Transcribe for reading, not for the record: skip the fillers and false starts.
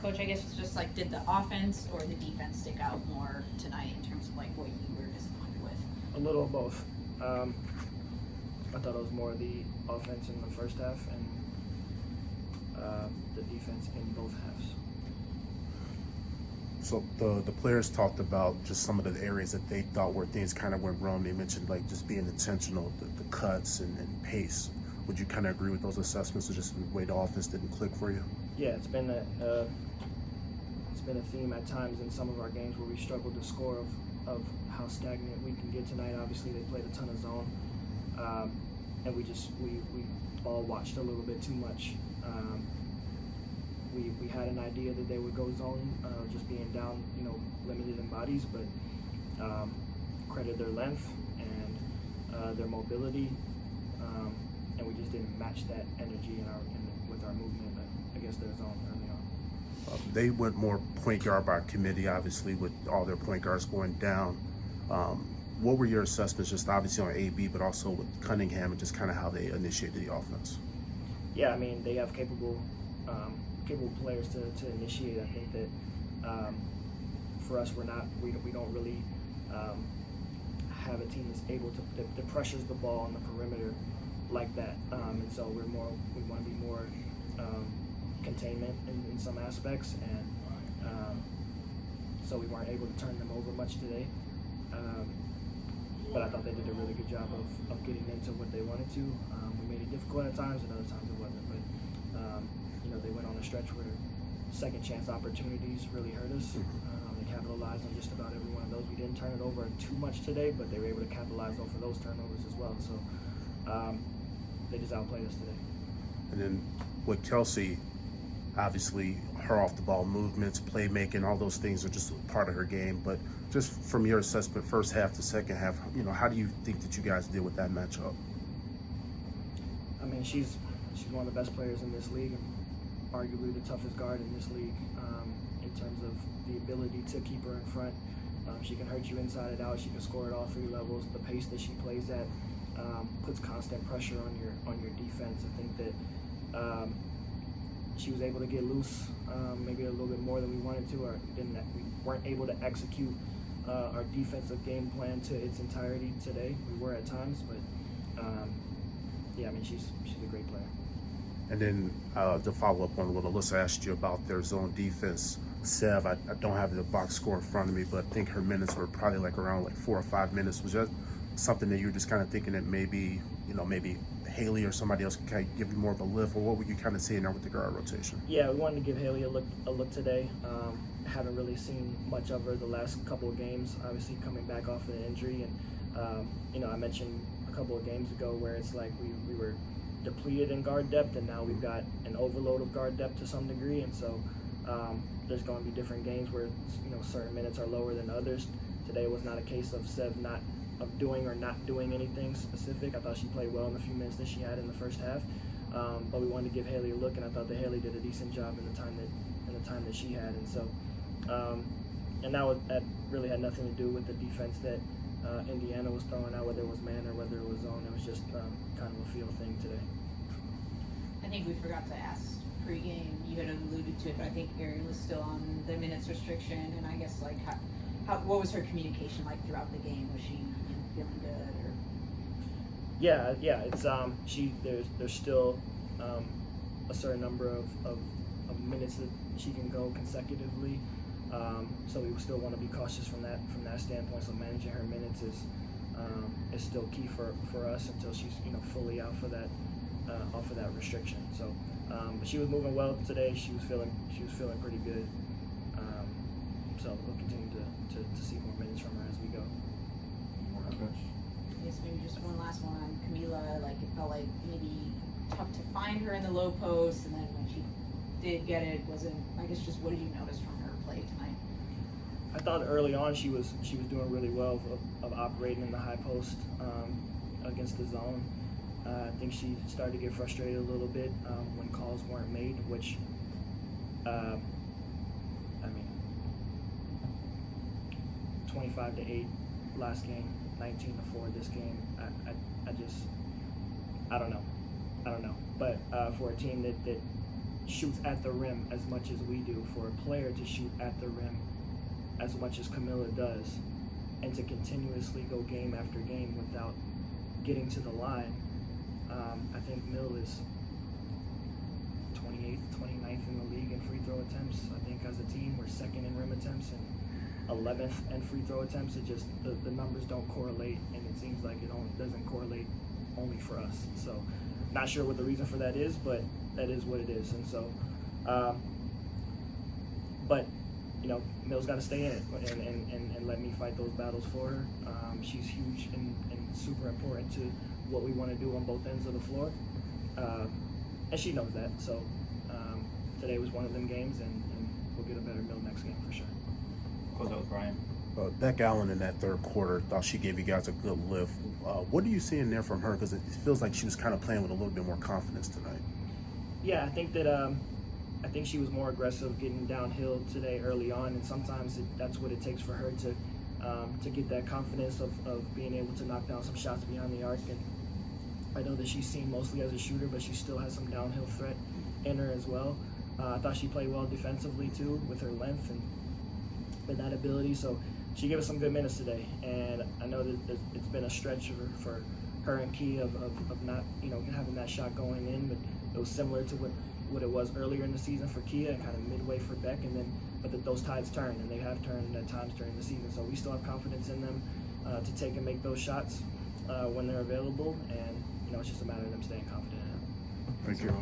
Coach, I guess it's just like, did the offense or the defense stick out more tonight in terms of like what you were disappointed with? A little of both. I thought it was more the offense in the first half and the defense in both halves. So the players talked about just some of the areas that they thought where things kind of went wrong. They mentioned like just being intentional, the cuts and pace. Would you kind of agree with those assessments, or just the way the offense didn't click for you? Yeah, it's been a theme at times in some of our games where we struggled to score of how stagnant we can get tonight. Obviously, they played a ton of zone, and we ball watched a little bit too much. We had an idea that they would go zone, just being down, limited in bodies, but credit their length and their mobility, and we just didn't match that energy with our movement against their zone early on. They went more point guard by committee, obviously, with all their point guards going down. What were your assessments, just obviously on AB, but also with Cunningham and just kind of how they initiated the offense? Yeah, I mean, they have capable players to initiate. I think that for us, we don't really have a team that's able to that pressures the ball on the perimeter like that, and so we want to be more containment in some aspects, and so we weren't able to turn them over much today. But I thought they did a really good job of getting into what they wanted to. We made it difficult at times, and other times it wasn't. But they went on a stretch where second chance opportunities really hurt us. They capitalized on just about every one of those. We didn't turn it over too much today, but they were able to capitalize off of those turnovers as well. So they just outplayed us today. And then with Kelsey, obviously her off the ball movements, playmaking, all those things are just part of her game. But just from your assessment, first half to second half, how do you think that you guys deal with that matchup? I mean, she's one of the best players in this league, and arguably the toughest guard in this league in terms of the ability to keep her in front. She can hurt you inside and out. She can score at all three levels. The pace that she plays at puts constant pressure on your defense. I think that she was able to get loose maybe a little bit more than we wanted to, or we weren't able to execute our defensive game plan to its entirety today. We were at times, but yeah, I mean, she's a great player. And then to follow up on what Alyssa asked you about their zone defense, Sev, I don't have the box score in front of me, but I think her minutes were probably around 4 or 5 minutes. Was that something that you were just kind of thinking that maybe Haley or somebody else could kind of give you more of a lift, or what were you kind of seeing there with the guard rotation? Yeah, we wanted to give Haley a look today. Haven't really seen much of her the last couple of games, obviously coming back off of the injury. And, I mentioned a couple of games ago where it's like we were depleted in guard depth, and now we've got an overload of guard depth to some degree. And so there's going to be different games where, certain minutes are lower than others. Today was not a case of Sev doing or not doing anything specific. I thought she played well in the few minutes that she had in the first half, but we wanted to give Haley a look, and I thought that Haley did a decent job in the time that she had. And so, and that really had nothing to do with the defense that Indiana was throwing out, whether it was man or whether it was zone. It was just kind of a feel thing today. I think we forgot to ask pregame. You had alluded to it, but I think Ariel was still on the minutes restriction, and I guess what was her communication like throughout the game? Was she feeling good, or? Yeah. It's there's still a certain number of minutes that she can go consecutively. So we still want to be cautious from that standpoint. So managing her minutes is still key for us until she's fully out for that off of that restriction. So, but she was moving well today. She was feeling pretty good. So we'll continue to see more minutes from her as we go. Yes, maybe just one last one on Camila. It felt like maybe tough to find her in the low post, and then when she did get it, I guess just what did you notice from her play tonight? I thought early on she was doing really well of operating in the high post against the zone. I think she started to get frustrated a little bit when calls weren't made, which 25-8 last game, 19-4 this game. I don't know. But for a team that shoots at the rim as much as we do, for a player to shoot at the rim as much as Camilla does, and to continuously go game after game without getting to the line, I think Mill is 28th, 29th in the league in free throw attempts. I think as a team, we're second in rim attempts and 11th in free throw attempts. It just, the numbers don't correlate, and it seems like it doesn't correlate only for us. So, not sure what the reason for that is, but that is what it is. And so, but you know, Mill's got to stay in it and let me fight those battles for her. She's huge and super important to what we want to do on both ends of the floor, and she knows that. So today was one of them games, and we'll get a better Mill next game for sure. Close out with Brian. Beck Allen in that third quarter, thought she gave you guys a good lift. What are you seeing there from her? Because it feels like she was kind of playing with a little bit more confidence tonight. Yeah, I think that I think she was more aggressive getting downhill today early on, and sometimes that's what it takes for her to get that confidence of being able to knock down some shots behind the arc. And I know that she's seen mostly as a shooter, but she still has some downhill threat in her as well. I thought she played well defensively too, with her length and that ability. So she gave us some good minutes today, and I know that it's been a stretch for her and Key of not, you know, having that shot going in, but it was similar to what it was earlier in the season for Kia and kind of midway for Beck, and then but those tides turn, and they have turned at times during the season. So we still have confidence in them to take and make those shots when they're available, and you know, it's just a matter of them staying confident in it. Thank you.